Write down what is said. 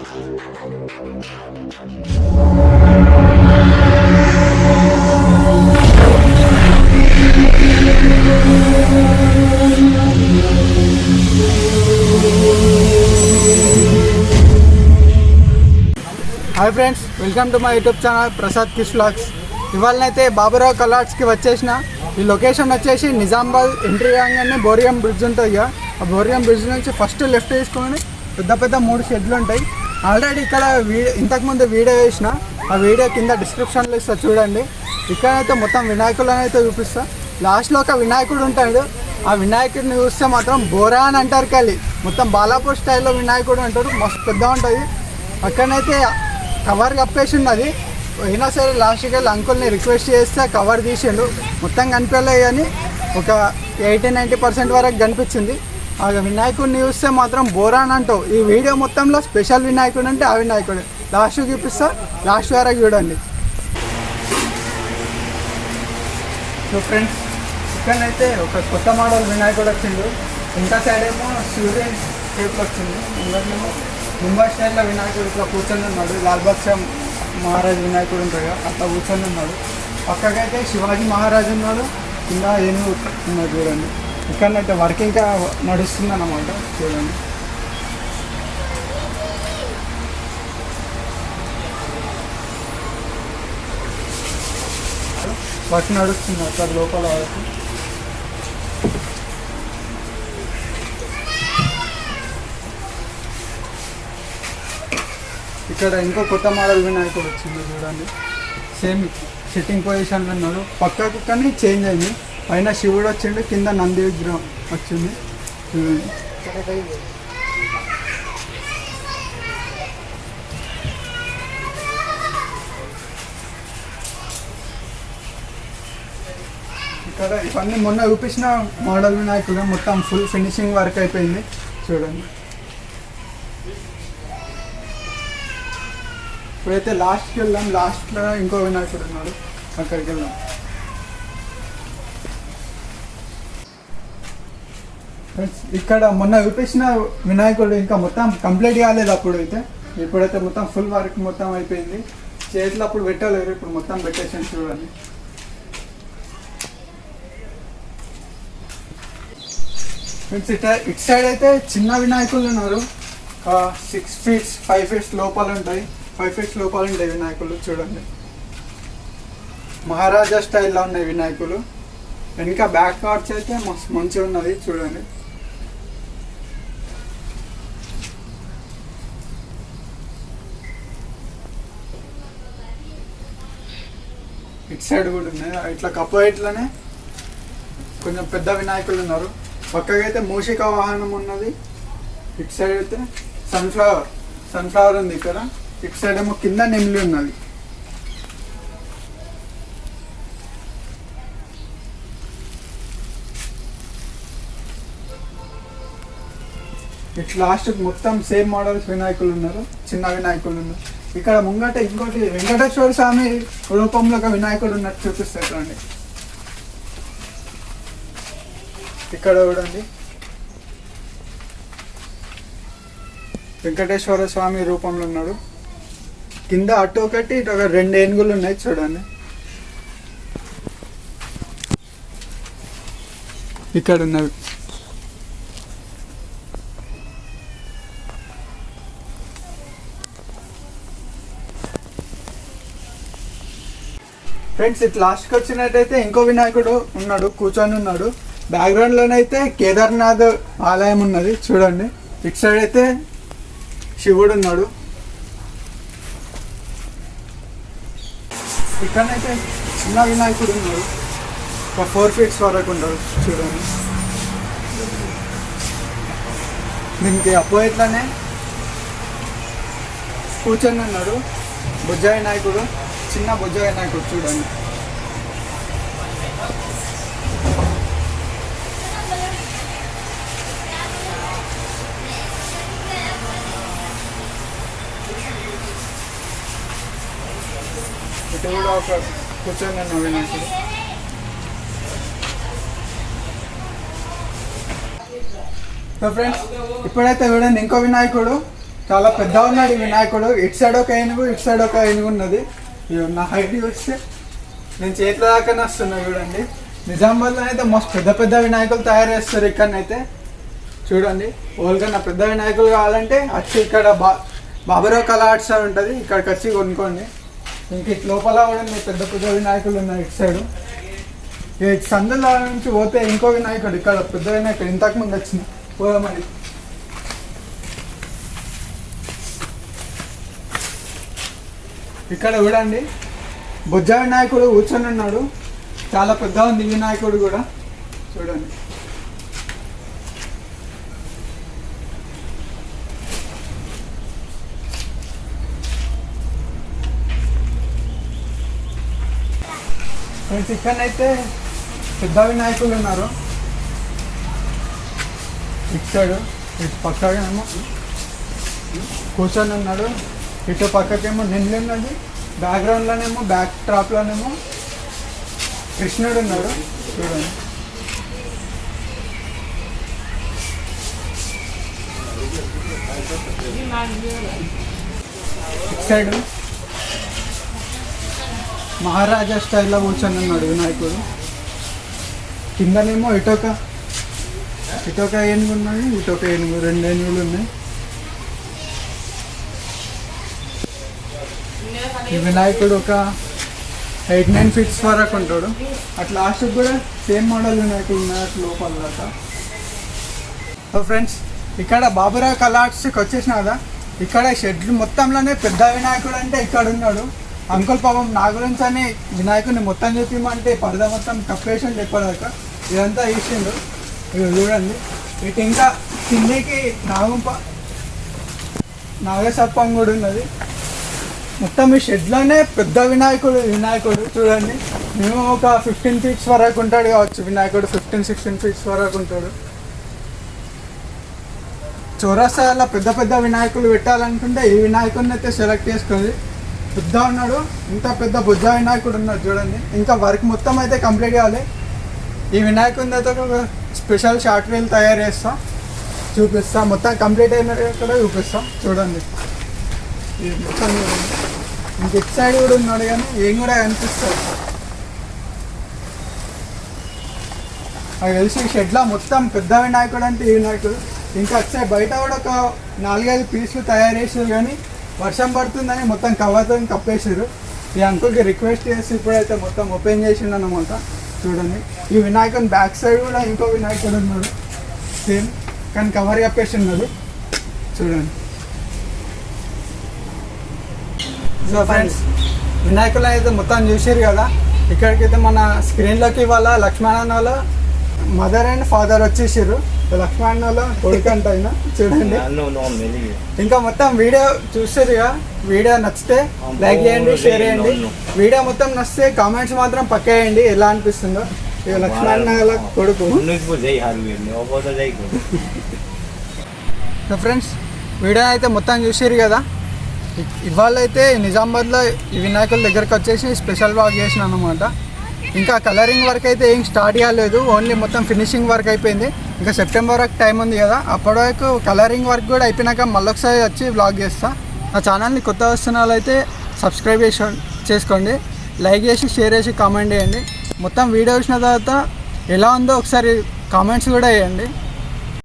Hi friends, welcome to my YouTube channel Prasad kiss vlogs. ఇవాళనైతే బాబురావు కలాట్స్కి వచ్చేసిన. ఈ లొకేషన్ వచ్చేసి నిజామాబాద్ ఎంట్రీ కాగానే బోరియం బ్రిడ్జ్ ఉంటుంది కదా, ఆ బోరియం బ్రిడ్జ్ నుంచి ఫస్ట్ లెఫ్ట్ తీసుకొని పెద్ద పెద్ద 3 షెడ్లు ఉంటాయి. ఆల్రెడీ ఇక్కడ ఇంతకుముందు వీడియో వేసిన, ఆ వీడియో కింద డిస్క్రిప్షన్లో ఇస్తా చూడండి. ఇక్కడైతే మొత్తం వినాయకులను అయితే చూపిస్తా. లాస్ట్లో ఒక వినాయకుడు ఉంటాడు, ఆ వినాయకుడిని చూస్తే మాత్రం బోరా అని అంటారు. కానీ మొత్తం బాలాపూర్ స్టైల్లో వినాయకుడు అంటారు, మస్తు పెద్ద ఉంటుంది. అక్కడనైతే కవర్ కప్పేసి ఉన్నది. అయినా సరే లాస్ట్కి వెళ్ళి అంకుల్ని రిక్వెస్ట్ చేస్తే కవర్ తీసిండు. మొత్తం కనిపించలేదు కానీ ఒక 80-90% వరకు కనిపించింది. ఆ వినాయకుడిని చూస్తే మాత్రం బోరా అని అంటావు. ఈ వీడియో మొత్తంలో స్పెషల్ వినాయకుడు అంటే ఆ వినాయకుడు. లాస్ట్ చూపిస్తా, లాస్ట్ వరకు చూడండి. సో ఫ్రెండ్స్, ఇక్కడైతే ఒక కొత్త మోడల్ వినాయకుడు వచ్చిండు. ఇంకా సైడ్ ఏమో సూర్యన్ షేప్లో వచ్చింది. ఇందులో ముంబై స్టైల్లో వినాయకుడు ఇట్లా కూర్చొని ఉన్నాడు. లాల్బాగ్ మహారాజ్ వినాయకుడు ఉంటాడు, అట్లా కూర్చొని ఉన్నాడు. పక్కకైతే శివాజీ మహారాజు ఉన్నాడు, కింద ఏనుగు ఉన్నాడు చూడండి. ఇక్కడనైతే వర్క్ ఇంకా నడుస్తుంది అన్నమాట చూడండి. వర్క్ నడుస్తుంది అక్కడ లోపల వరకు. ఇక్కడ ఇంకో కొత్త మోడల్ వినాయకుడు వచ్చింది చూడండి. సేమ్ సిట్టింగ్ పొజిషన్లో ఉన్నాడు. పక్కకు కానీ చేంజ్ అయింది. పైన శివుడు వచ్చిండు, కింద నంది విగ్రహం వచ్చింది చూడండి. ఇక్కడ ఇవన్నీ మొన్న చూపించిన మోడల్ వినాయకుడు మొత్తం ఫుల్ ఫినిషింగ్ వర్క్ అయిపోయింది చూడండి. ఇప్పుడైతే లాస్ట్కి వెళ్దాం. లాస్ట్లో ఇంకో వినాయకుడు ఉన్నాడు, అక్కడికి వెళ్దాం. ఇక్కడ మొన్న చూపించిన వినాయకుడు ఇంకా మొత్తం కంప్లీట్ కాలేదు. అప్పుడు అయితే ఇప్పుడైతే మొత్తం ఫుల్ వర్క్ మొత్తం అయిపోయింది. చేతులు అప్పుడు పెట్టలేరు, ఇప్పుడు మొత్తం పెట్టేసాను చూడండి. ఫ్రెండ్స్, ఇటు సైడ్ అయితే చిన్న వినాయకులు ఉన్నారు. 6 feet 5 feet లోపల ఉంటాయి. 5 feet లోపల ఉంటాయి వినాయకులు చూడండి. మహారాజా స్టైల్లో ఉన్నాయి వినాయకులు. వెనుక బ్యాక్ పార్ట్స్ అయితే మస్తు మంచిగా ఉన్నది చూడండి. ఇటు సైడ్ కూడా ఉన్నాయి. ఇట్లా కప్పు ఇట్లనే కొంచెం పెద్ద వినాయకులు ఉన్నారు. పక్కగా అయితే మూషిక వాహనం ఉన్నది. ఇటు సైడ్ అయితే సన్ఫ్లవర్ ఉంది. ఇక్కడ ఇటు సైడ్ ఏమో కింద నెమిలి ఉన్నది. ఇట్లా లాస్ట్ మొత్తం సేమ్ మోడల్స్ వినాయకులు ఉన్నారు, చిన్న వినాయకులు ఉన్నారు. ఇక్కడ ముంగట ఇంకోటి వెంకటేశ్వర స్వామి రూపంలో ఒక వినాయకుడు ఉన్నట్టు చూపిస్తారు చూడండి. ఇక్కడ చూడండి, వెంకటేశ్వర స్వామి రూపంలో ఉన్నాడు. కింద అటు ఒకటి ఇటు ఒక 2 ఏనుగులు ఉన్నాయి చూడండి. ఇక్కడ ఉన్నవి. ఫ్రెండ్స్, ఇటు లాస్ట్కి వచ్చినట్టయితే ఇంకో వినాయకుడు ఉన్నాడు, కూర్చొని ఉన్నాడు. బ్యాక్గ్రౌండ్లోనైతే కేదార్నాథ్ ఆలయం ఉన్నది చూడండి. ఇటు సైడ్ అయితే శివుడు ఉన్నాడు. ఇక్కడనైతే చిన్న వినాయకుడు ఉన్నాడు, ఒక 4 feet వరకు ఉంటాడు చూడండి. దీనికి అపోజిట్లోనే కూర్చొని ఉన్నాడు బుజ్జ వినాయకుడు, చిన్న బుజ్జ వినాయకుడు చూడండి. ఇటు కూడా ఒక కూర్చొని ఉన్న వినాయకుడు. సో ఫ్రెండ్స్, ఇప్పుడైతే చూడండి ఇంకో వినాయకుడు చాలా పెద్దగా ఉన్నాడు ఈ వినాయకుడు. ఇటు సైడ్ ఒక ఏనుగు, ఇటు సైడ్ ఒక ఏనుగు ఉన్నది. నా హైట్ వస్తే నేను చేతిలో దాకానే వస్తున్నా చూడండి. నిజామాబాద్లో అయితే మస్తు పెద్ద పెద్ద వినాయకులు తయారు చేస్తారు. ఇక్కడనైతే చూడండి, ఓల్కన్నా పెద్ద వినాయకులు కావాలంటే వచ్చి ఇక్కడ బాబురావు కళా ఆర్ట్స్ అని ఉంటుంది, ఇక్కడికి వచ్చి కొనుక్కోండి. ఇంక ఇటు లోపల కూడా పెద్ద పెద్ద వినాయకులు ఉన్నాయి ఇటు సైడు. ఇటు సందులో నుంచి పోతే ఇంకో వినాయకుడు, ఇక్కడ పెద్ద వినాయకుడు ఇంతకుముందు వచ్చిన పోదామని. ఇక్కడ చూడండి బొజ్జ వినాయకుడు కూర్చొని ఉన్నాడు. చాలా పెద్ద ఉంది వినాయకుడు కూడా చూడండి. ఫ్రెండ్స్ ఇక్కడనైతే పెద్ద వినాయకులు ఉన్నారు. ఇటు సైడు ఇటు పక్కనేమో కూర్చొని ఉన్నాడు, ఇటు పక్కకేమో నిండి ఉన్నది, బ్యాక్గ్రౌండ్లోనేమో బ్యాక్ డ్రాప్లోనేమో కృష్ణుడు ఉన్నాడు చూడండి. ఇటు సైడు మహారాజా స్టైల్లో కూర్చొని ఉన్నాడు వినాయకుడు. కిందనేమో ఇటొక ఏనుగు ఉన్నాయి, ఇటొక ఏనుగు, 2 ఏనుగులు ఉన్నాయి. ఈ వినాయకుడు ఒక 8-9 ఫీట్స్ వరకు ఉంటాడు. అట్లా లాస్ట్కి కూడా సేమ్ మోడల్ వినాయకుడు ఉన్నాయి అట్లా లోపల దాకా. సో ఫ్రెండ్స్ ఇక్కడ బాబురావు కళా ఆర్ట్స్కి వచ్చేసిన కదా, ఇక్కడ షెడ్లు మొత్తంలోనే పెద్ద వినాయకుడు అంటే ఇక్కడ ఉన్నాడు. అంకుల్ పాపం నా గురించి అని వినాయకుడిని మొత్తం చూపించమంటే పరద మొత్తం కప్పేసండి ఎప్పటిదాకా. ఇదంతా వేసిండు. ఇవి చూడండి, ఇటు ఇంకా కిందకి నాగసర్పం కూడా ఉన్నది. మొత్తం ఈ షెడ్లోనే పెద్ద వినాయకుడు చూడండి. మేము ఒక 15 ఫీట్స్ వరకు ఉంటాడు కావచ్చు వినాయకుడు, 15-16 ఫీట్స్ వరకు ఉంటాడు. చౌరస్తాలో పెద్ద పెద్ద వినాయకులు పెట్టాలనుకుంటే ఈ వినాయకుడిని అయితే సెలెక్ట్ చేసుకోండి. పెద్ద ఉన్నాడు, ఇంత పెద్ద బుజ్జ వినాయకుడు ఉన్నాడు చూడండి. ఇంకా వర్క్ మొత్తం అయితే కంప్లీట్ కావాలి. ఈ వినాయకుడిని అయితే ఒక స్పెషల్ షార్ట్ రీల్ తయారు చేస్తా, చూపిస్తా. మొత్తం కంప్లీట్ అయిన కూడా చూపిస్తాం చూడండి. ఇది మొత్తం చూడండి. ఇంక ఇటు సైడ్ కూడా ఉన్నాడు కానీ ఏం కూడా కనిపిస్తుంది. అది తెలిసి షెడ్లో మొత్తం పెద్ద వినాయకుడు అంటే ఈ వినాయకుడు. ఇంకా వచ్చాయి బయట కూడా ఒక 4-5 పీసులు తయారు చేసారు కానీ వర్షం పడుతుందని మొత్తం కవర్తో కప్పేసారు. ఈ అంకుల్కి రిక్వెస్ట్ చేసి ఇప్పుడైతే మొత్తం ఓపెన్ చేసిండు అన్నమాట చూడండి. ఈ వినాయకుని బ్యాక్ సైడ్ కూడా ఇంకో వినాయకుడు ఉన్నాడు సేమ్, కానీ కవర్ కప్పేసి ఉన్నాడు చూడండి. సో ఫ్రెండ్స్ వినాయకులు అయితే మొత్తం చూసారు కదా. ఇక్కడికైతే మన స్క్రీన్లోకి ఇవాళ లక్ష్మణ్ వాళ్ళ మదర్ అండ్ ఫాదర్ వచ్చేసారు. లక్ష్మణ్ వాళ్ళ కొడుకు అంట అయినా చూడండి. ఇంకా మొత్తం వీడియో చూసారుగా. వీడియో నచ్చితే లైక్ చేయండి, షేర్ చేయండి. వీడియో మొత్తం నచ్చితే కామెంట్స్ మాత్రం పక్క వేయండి ఎలా అనిపిస్తుందో. ఇక లక్ష్మణ్ వాళ్ళ కొడుకు. సో ఫ్రెండ్స్ వీడియో అయితే మొత్తం చూసారు కదా. ఇవాళ అయితే నిజామాబాద్లో ఈ వినాయకుల దగ్గరకు వచ్చేసి స్పెషల్ వాక్ చేసిన అన్నమాట. ఇంకా కలరింగ్ వర్క్ అయితే ఏం స్టార్ట్ కాలేదు, ఓన్లీ మొత్తం ఫినిషింగ్ వర్క్ అయిపోయింది. ఇంకా సెప్టెంబర్ వరకు టైం ఉంది కదా, అప్పటి వరకు కలరింగ్ వర్క్ కూడా అయిపోయినాక మళ్ళొకసారి వచ్చి వ్లాగ్ చేస్తా. నా ఛానల్ని కొత్త వస్తున్న వాళ్ళైతే సబ్స్క్రైబ్ చేసుకోండి, లైక్ చేసి షేర్ చేసి కామెంట్ చేయండి. మొత్తం వీడియో చూసిన తర్వాత ఎలా ఉందో ఒకసారి కామెంట్స్ కూడా వేయండి.